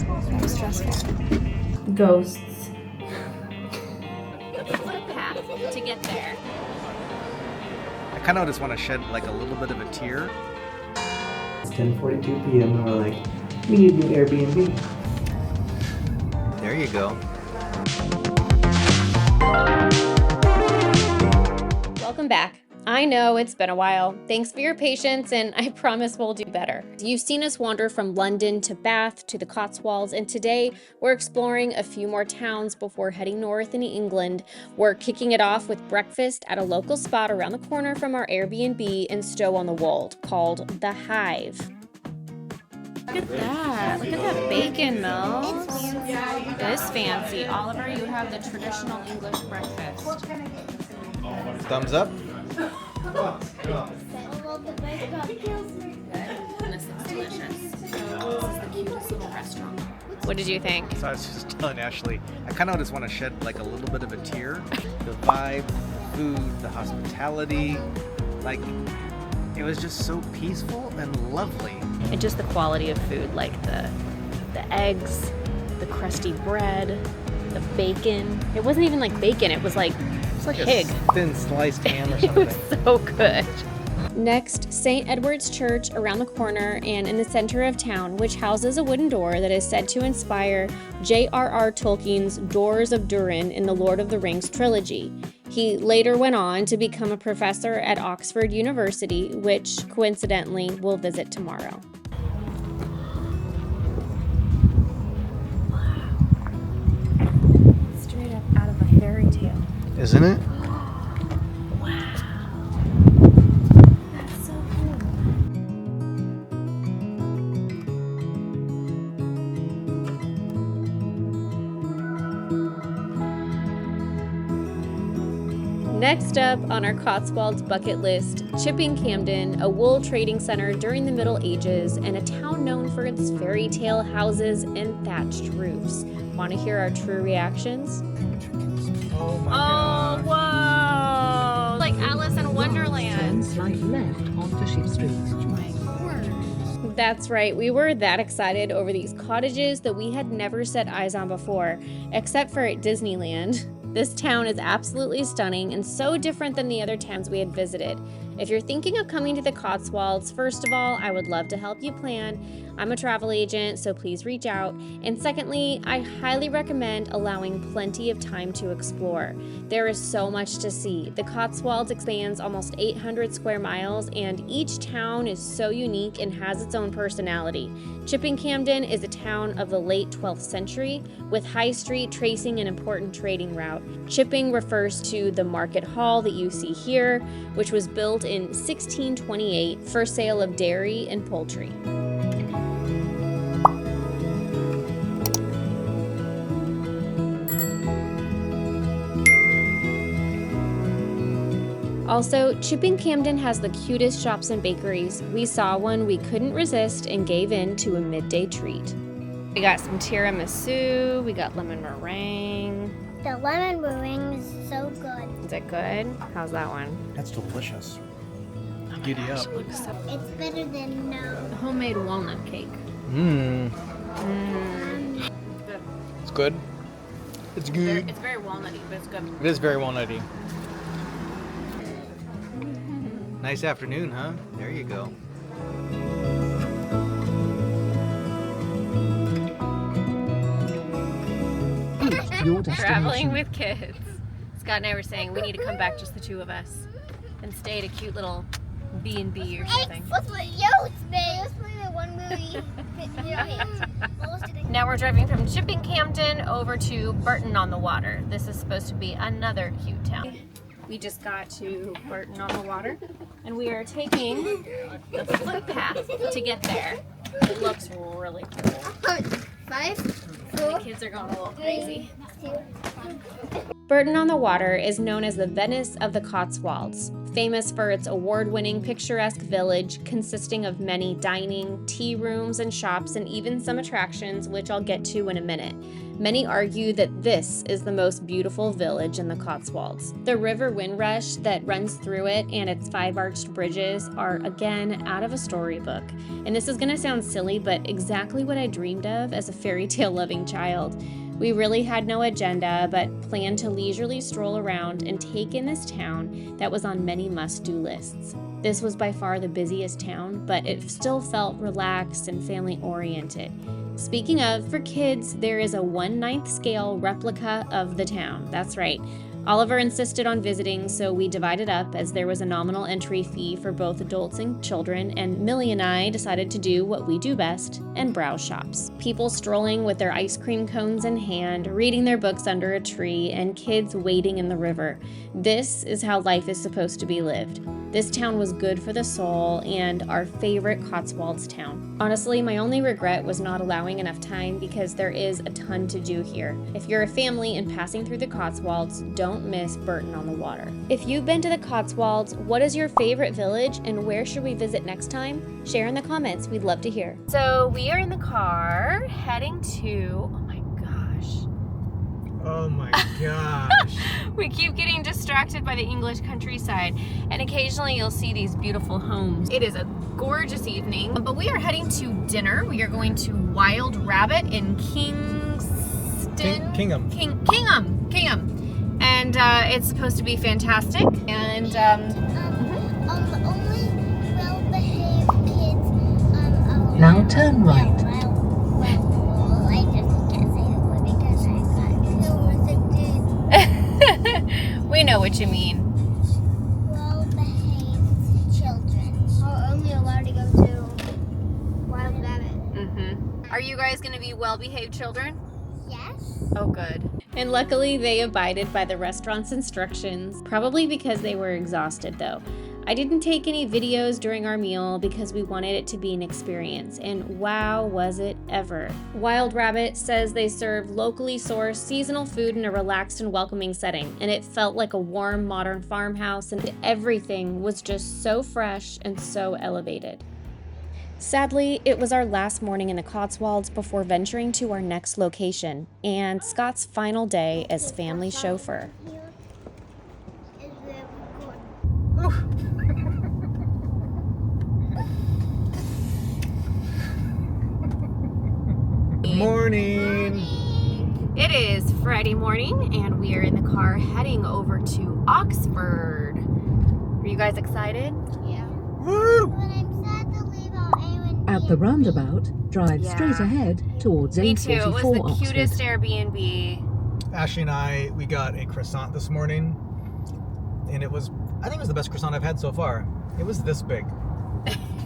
So stressful. Ghosts. The footpath to get there. I kind of just want to shed like a little bit of a tear. It's 10:42 p.m. and we're like, we need new Airbnb. There you go. Welcome back. I know it's been a while. Thanks for your patience, and I promise we'll do better. You've seen us wander from London to Bath to the Cotswolds, and today we're exploring a few more towns before heading north into England. We're kicking it off with breakfast at a local spot around the corner from our Airbnb in Stow-on-the-Wold called The Hive. Look at that. Look at that bacon, Mel. It is fancy. Oliver, you have the traditional English breakfast. Thumbs up. Good. And this looks delicious. This is the cutest little restaurant. What did you think? So I was just telling Ashley, I kind of just want to shed like a little bit of a tear. The vibe, the food, the hospitality, like it was just so peaceful and lovely. And just the quality of food, like the eggs, the crusty bread, the bacon. It wasn't even like bacon, it was like pig. A thin sliced ham or It something. was so good. Next, St. Edward's Church around the corner and in the center of town, which houses a wooden door that is said to inspire J.R.R. Tolkien's Doors of Durin in the Lord of the Rings trilogy. He later went on to become a professor at Oxford University, which coincidentally we'll visit tomorrow. Wow. Straight up out of a fairy tale. Isn't it? Wow. That's so cool. Next up on our Cotswolds bucket list, CHIPPINGCAMDEN, a wool trading center during the Middle Ages and a town known for its fairy tale houses and thatched roofs. Want to hear our true reactions? Oh my God. Whoa! Like Alice in Wonderland. Slight left onto Ship Street. That's right, we were that excited over these cottages that we had never set eyes on before, except for at Disneyland. This town is absolutely stunning and so different than the other towns we had visited. If you're thinking of coming to the Cotswolds, first of all, I would love to help you plan. I'm a travel agent, so please reach out. And secondly, I highly recommend allowing plenty of time to explore. There is so much to see. The Cotswolds expands almost 800 square miles, and each town is so unique and has its own personality. CHIPPINGCAMDEN is a town of the late 12th century, with High Street tracing an important trading route. Chipping refers to the market hall that you see here, which was built in 1628 for sale of dairy and poultry. Also, CHIPPINGCAMDEN has the cutest shops and bakeries. We saw one we couldn't resist and gave in to a midday treat. We got some tiramisu, we got lemon meringue. The lemon meringue is so good. Is it good? How's that one? That's delicious. Giddy up. It's better than no. Homemade walnut cake. Mmm. Good. It's good. It's good. It's very walnutty, but it's good. It is very walnutty. Nice afternoon, huh? There you go. Your Traveling destination. with kids. Scott and I were saying we need to come back just the two of us and stay at a cute little B&B or something. What's my yellow space? Let's play the one movie. Now we're driving from CHIPPINGCAMDEN over to Bourton-on-the-Water. This is supposed to be another cute town. We just got to Bourton-on-the-Water and we are taking the footpath to get there. It looks really cool. 5, The 4, kids are going a little crazy. 2, 1. Bourton-on-the-Water is known as the Venice of the Cotswolds, famous for its award-winning picturesque village consisting of many dining, tea rooms, and shops, and even some attractions, which I'll get to in a minute. Many argue that this is the most beautiful village in the Cotswolds. The river Windrush that runs through it and its 5 arched bridges are, again, out of a storybook. And this is going to sound silly, but exactly what I dreamed of as a fairy tale loving child. We really had no agenda, but planned to leisurely stroll around and take in this town that was on many must-do lists. This was by far the busiest town, but it still felt relaxed and family-oriented. Speaking of, for kids, there is a 1/9 scale replica of the town. That's right. Oliver insisted on visiting, so we divided up as there was a nominal entry fee for both adults and children, and Millie and I decided to do what we do best and browse shops. People strolling with their ice cream cones in hand, reading their books under a tree, and kids wading in the river. This is how life is supposed to be lived. This town was good for the soul and our favorite Cotswolds town. Honestly, my only regret was not allowing enough time because there is a ton to do here. If you're a family and passing through the Cotswolds, don't miss Bourton-on-the-Water. If you've been to the Cotswolds, what is your favorite village and where should we visit next time? Share in the comments, we'd love to hear. So we are in the car heading to, oh my gosh. Oh my gosh. We keep getting distracted by the English countryside, and occasionally you'll see these beautiful homes. It is a gorgeous evening, but we are heading to dinner. We are going to Wild Rabbit in Kingham. Kingham. And it's supposed to be fantastic. And Only well-behaved kids. Now turn right. Well, I just can't say the word because I got too. we know what you mean. Well-behaved children are only allowed to go to Wild Rabbit. Are you guys going to be well-behaved children? Yes. Oh, good. And luckily, they abided by the restaurant's instructions, probably because they were exhausted, though. I didn't take any videos during our meal because we wanted it to be an experience, and wow, was it ever. Wild Rabbit says they serve locally sourced seasonal food in a relaxed and welcoming setting, and it felt like a warm, modern farmhouse, and everything was just so fresh and so elevated. Sadly, it was our last morning in the Cotswolds before venturing to our next location, and Scott's final day as family chauffeur. Here is where we go. Good morning. It is Friday morning, and we are in the car heading over to Oxford. Are you guys excited? Yeah. Woo! But I'm sad to leave our AONB. At the roundabout, drive straight ahead towards Me too. It was A44 the Oxford. cutest Airbnb. Ashley and we got a croissant this morning, and I think it was the best croissant I've had so far. It was this big.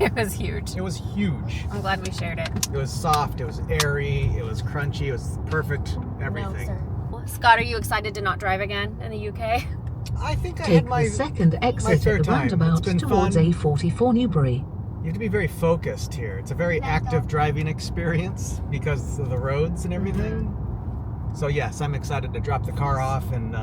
It was huge. It was huge. I'm glad we shared it. It was soft, it was airy, it was crunchy, it was perfect, everything. No, sir. Scott, are you excited to not drive again in the UK? I think I Take had my... the second exit fair at the time. It's roundabout been towards fun. A44 Newbury. You have to be very focused here. It's a very active driving experience because of the roads and everything. So yes, I'm excited to drop the car off and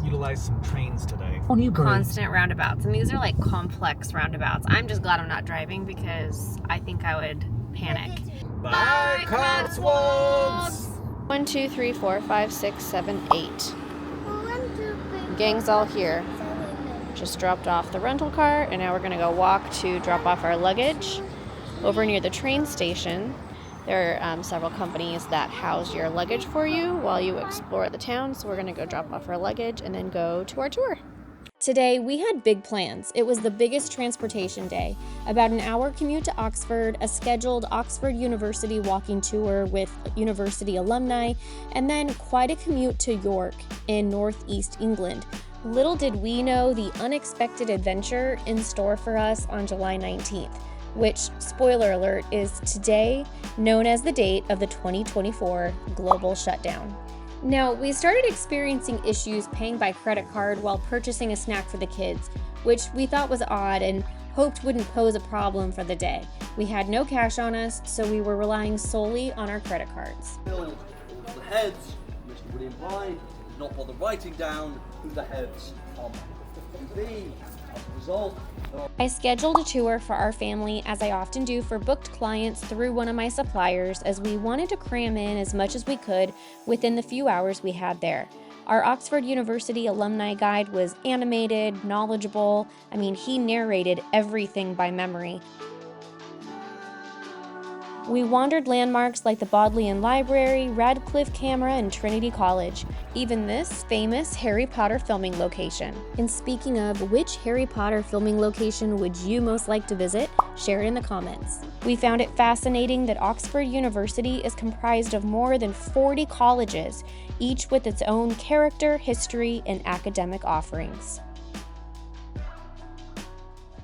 utilize some trains today. On Newbury. Constant roundabouts, and these are like complex roundabouts. I'm just glad I'm not driving because I think I would panic. Bye, Cotswolds! 1, 2, 3, 4, 5, 6, 7, 8. 1, 2, 3, Gang's all here. 7, Just dropped off the rental car, and now we're gonna go walk to drop off our luggage over near the train station. There are several companies that house your luggage for you while you explore the town, so we're gonna go drop off our luggage and then go to our tour. Today, we had big plans. It was the biggest transportation day. About an hour commute to Oxford, a scheduled Oxford University walking tour with university alumni, and then quite a commute to York in northeast England. Little did we know the unexpected adventure in store for us on July 19th, which, spoiler alert, is today known as the date of the 2024 global shutdown. Now, we started experiencing issues paying by credit card while purchasing a snack for the kids, which we thought was odd and hoped wouldn't pose a problem for the day. We had no cash on us, so we were relying solely on our credit cards. Bill, the heads, Mr. William Blythe, did not bother writing down who the heads are meant to be. As a result, I scheduled a tour for our family, as I often do for booked clients through one of my suppliers, as we wanted to cram in as much as we could within the few hours we had there. Our Oxford University alumni guide was animated, knowledgeable. I mean, he narrated everything by memory. We wandered landmarks like the Bodleian Library, Radcliffe Camera, and Trinity College, even this famous Harry Potter filming location. And speaking of, which Harry Potter filming location would you most like to visit? Share it in the comments. We found it fascinating that Oxford University is comprised of more than 40 colleges, each with its own character, history, and academic offerings.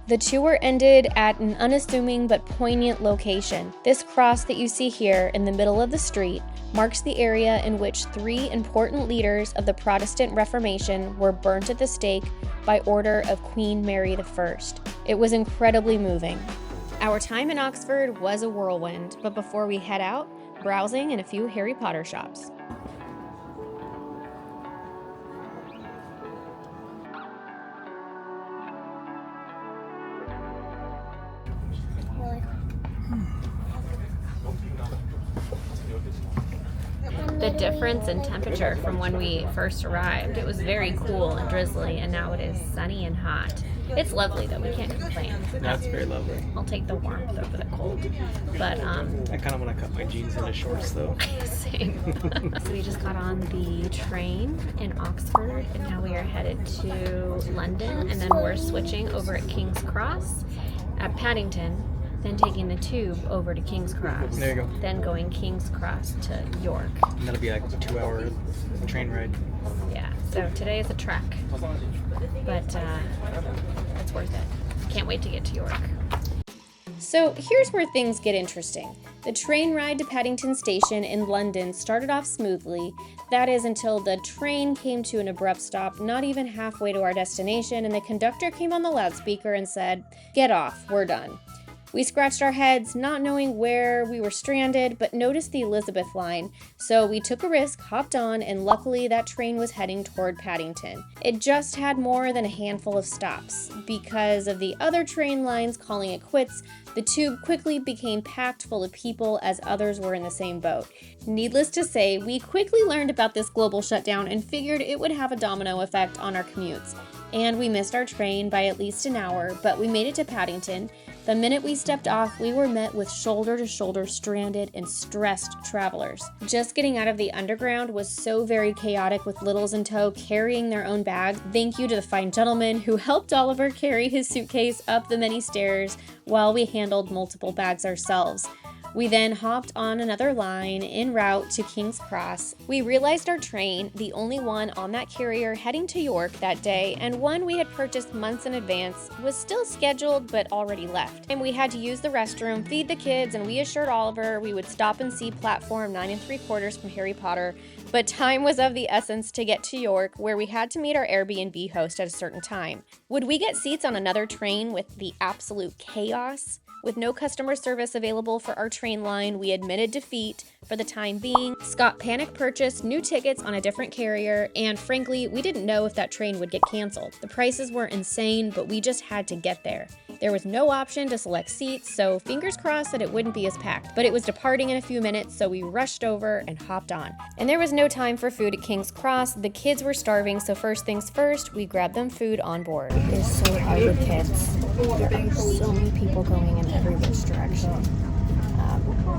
The tour ended at an unassuming but poignant location. This cross that you see here in the middle of the street marks the area in which 3 important leaders of the Protestant Reformation were burnt at the stake by order of Queen Mary I. It was incredibly moving. Our time in Oxford was a whirlwind, but before we head out, browsing in a few Harry Potter shops. The difference in temperature from when we first arrived, it was very cool and drizzly, and now it is sunny and hot. It's lovely though, we can't complain. That's very lovely. I'll take the warmth over the cold. But I kind of want to cut my jeans into shorts though. same. So we just got on the train in Oxford, and now we are headed to London, and then we're switching over at King's Cross at Paddington, then taking the tube over to King's Cross. There you go. Then going King's Cross to York. And that'll be like a 2-hour train ride. Yeah, so today is a trek, but it's worth it. Can't wait to get to York. So here's where things get interesting. The train ride to Paddington Station in London started off smoothly. That is until the train came to an abrupt stop not even halfway to our destination, and the conductor came on the loudspeaker and said, "Get off, we're done." We scratched our heads, not knowing where we were stranded, but noticed the Elizabeth line, so we took a risk, hopped on, and luckily that train was heading toward Paddington. It just had more than a handful of stops. Because of the other train lines calling it quits, the tube quickly became packed full of people, as others were in the same boat. Needless to say, we quickly learned about this global shutdown and figured it would have a domino effect on our commutes. And we missed our train by at least an hour, but we made it to Paddington. The minute we stepped off, we were met with shoulder-to-shoulder stranded and stressed travelers. Just getting out of the underground was so very chaotic, with littles in tow carrying their own bags. Thank you to the fine gentleman who helped Oliver carry his suitcase up the many stairs while we handled multiple bags ourselves. We then hopped on another line en route to King's Cross. We realized our train, the only one on that carrier heading to York that day, and one we had purchased months in advance, was still scheduled but already left. And we had to use the restroom, feed the kids, and we assured Oliver we would stop and see platform 9 3/4 from Harry Potter. But time was of the essence to get to York, where we had to meet our Airbnb host at a certain time. Would we get seats on another train with the absolute chaos? With no customer service available for our train line, we admitted defeat for the time being. Scott panic purchased new tickets on a different carrier, and frankly, we didn't know if that train would get canceled. The prices were insane, but we just had to get there. There was no option to select seats, so fingers crossed that it wouldn't be as packed. But it was departing in a few minutes, so we rushed over and hopped on. And there was no time for food at King's Cross. The kids were starving, so first things first, we grabbed them food on board. It is so hard with kids. There are so many people going in every which direction.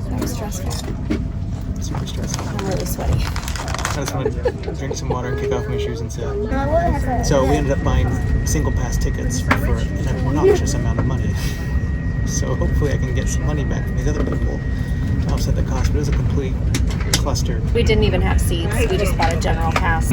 Very stressful. Super stressful. I'm really sweaty. I just want to drink some water and kick off my shoes and sit. So we ended up buying single pass tickets for an obnoxious amount of money. So hopefully I can get some money back from these other people to offset the cost, but it was a complete cluster. We didn't even have seats. We just bought a general pass.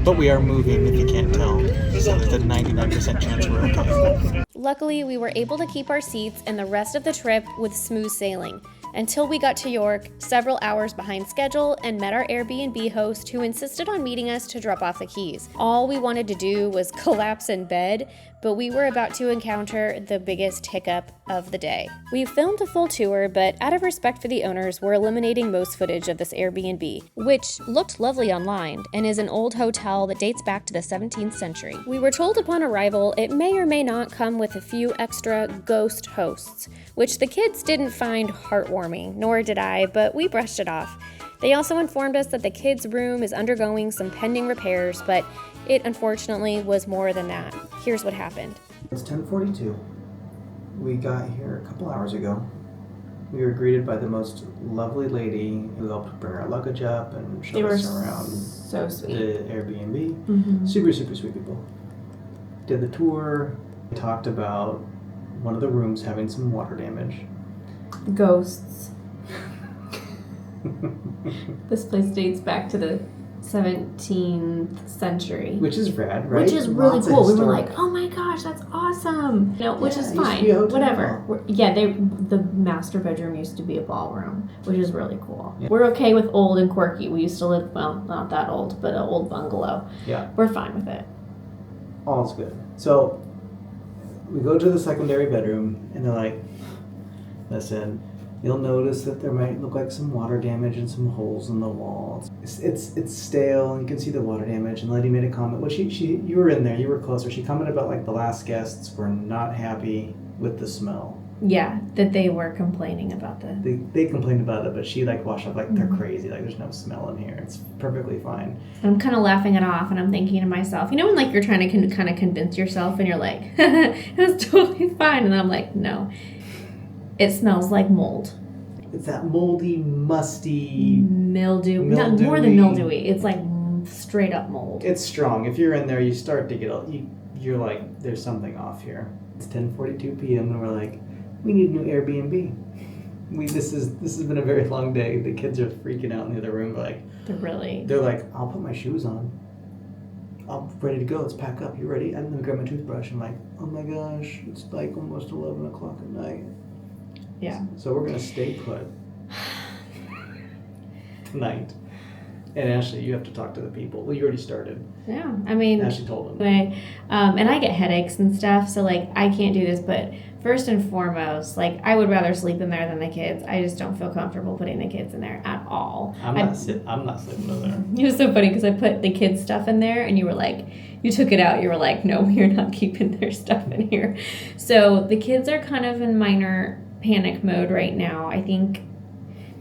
But we are moving, if you can't tell, so there's a 99% chance we're okay. Luckily, we were able to keep our seats and the rest of the trip with smooth sailing, until we got to York, several hours behind schedule, and met our Airbnb host, who insisted on meeting us to drop off the keys. All we wanted to do was collapse in bed, but we were about to encounter the biggest hiccup of the day. We filmed a full tour, but out of respect for the owners, we're eliminating most footage of this Airbnb, which looked lovely online and is an old hotel that dates back to the 17th century. We were told upon arrival it may or may not come with a few extra ghost hosts, which the kids didn't find heartwarming, nor did I, but we brushed it off. They also informed us that the kids' room is undergoing some pending repairs, but it unfortunately was more than that. Here's what happened. It's 10:42. We got here a couple hours ago. We were greeted by the most lovely lady who helped bring our luggage up and They show were us around so sweet. the Airbnb. Mhm. Super, super sweet people. Did the tour, talked about one of the rooms having some water damage. Ghosts. This place dates back to the 17th century. Which is rad, right? Which is really Lots of cool. We were historic- like, oh my gosh, that's awesome. No, which Yeah, is it used to fine. be a hotel. Whatever. The master bedroom used to be a ballroom, which is really cool. Yeah. We're okay with old and quirky. We used to live, well, not that old, but an old bungalow. Yeah, We're fine with it. all's good. So we go to the secondary bedroom, and they're like, listen, you'll notice that there might look like some water damage and some holes in the walls. It's stale, and you can see the water damage. And Letty made a comment. Well, you were in there, you were closer. She commented about like the last guests were not happy with the smell. Yeah, that they were complaining about the. They complained about it, but she like washed up like they're Mhm. crazy. Like there's no smell in here. It's perfectly fine. I'm kind of laughing it off, and I'm thinking to myself, you know, when like you're trying to kind of convince yourself, and you're like, it was totally fine, and I'm like, no, it smells like mold, It's that moldy, musty. mildew, not more than Mildewy. mildewy. It's like straight up mold. It's strong. If you're in there, you start to get. You're like, there's something off here. It's 10:42 p.m. and we're like, we need a new Airbnb. This has been a very long day. The kids are freaking out in the other room. They're like, I'll put my shoes on. I'm ready to go. Let's pack up. You ready? I'm gonna grab my toothbrush. I'm like, oh my gosh, it's like almost 11 o'clock at night. Yeah. So we're gonna stay put tonight. And Ashley, you have to talk to the people. Well, you already started. Yeah, I mean, Ashley told them. anyway, and I get headaches and stuff, so like I can't do this. But first and foremost, like I would rather sleep in there than the kids. I just don't feel comfortable putting the kids in there at all. I'm not sleeping in there. It was so funny because I put the kids' stuff in there, and you were like, you took it out. You were like, no, you're not keeping their stuff in here. So the kids are kind of in minor panic mode right now. I think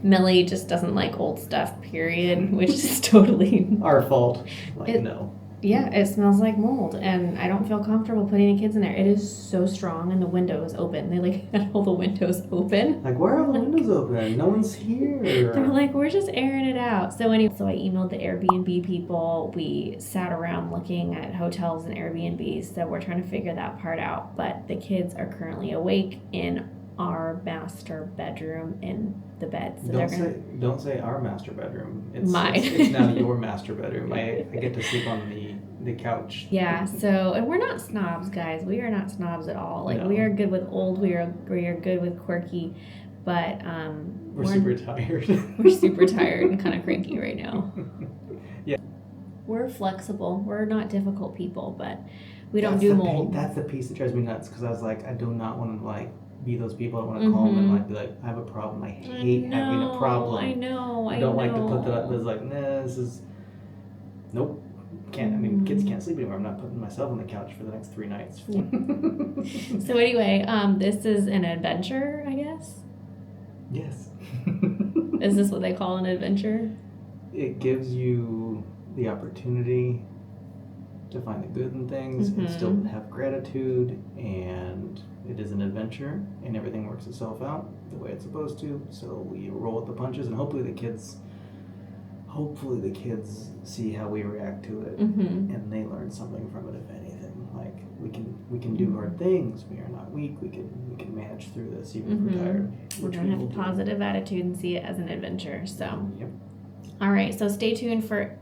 Millie just doesn't like old stuff, period, which is totally Our fault. Like, It- no. yeah, it smells like mold, and I don't feel comfortable putting the kids in there. It is so strong, and the window is open. They like had all the windows open. Like, why are all the windows open? No one's here. They're like, we're just airing it out. So anyway, so I emailed the Airbnb people. We sat around looking at hotels and Airbnbs, so we're trying to figure that part out. But the kids are currently awake in our master bedroom in the bed. So Don't say our master bedroom. It's Mine. It's now your master bedroom. I get to sleep on the couch. Yeah, so, and we're not snobs, guys. We are not snobs at all. Like, No. we are good with old, we are good with quirky, but We're super tired. we're super tired and kind of cranky right now. Yeah. We're flexible. We're not difficult people, but we don't That's do the mold. That's the piece that drives me nuts because I was like, I do not want to like be those people. I want to call them and like be like, I have a problem. I hate having a problem. I know. I don't like to put that up. It's like, nah, this is nope. Can't. I mean, kids can't sleep anymore. I'm not putting myself on the couch for the next 3 nights. So anyway, this is an adventure, I guess. Yes. Is this what they call an adventure? It gives you the opportunity to find the good in things and still have gratitude, and it is an adventure, and everything works itself out the way it's supposed to. So we roll with the punches, and hopefully the kids see how we react to it, and they learn something from it. If anything, like we can do hard things. We are not weak. We can manage through this even if we're tired. We're which gonna we have will a do. positive attitude and see it as an adventure. So, Yep. all right. So stay tuned for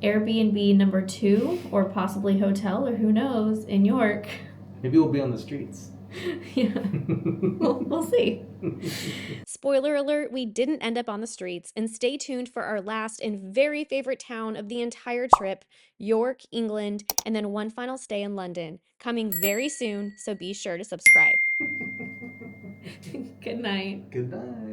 Airbnb number 2, or possibly hotel, or who knows, in York. Maybe we'll be on the streets. Yeah. We'll see. Spoiler alert, we didn't end up on the streets, and stay tuned for our last and very favorite town of the entire trip, York, England, and then one final stay in London, coming very soon, so be sure to subscribe. Good night. Good night.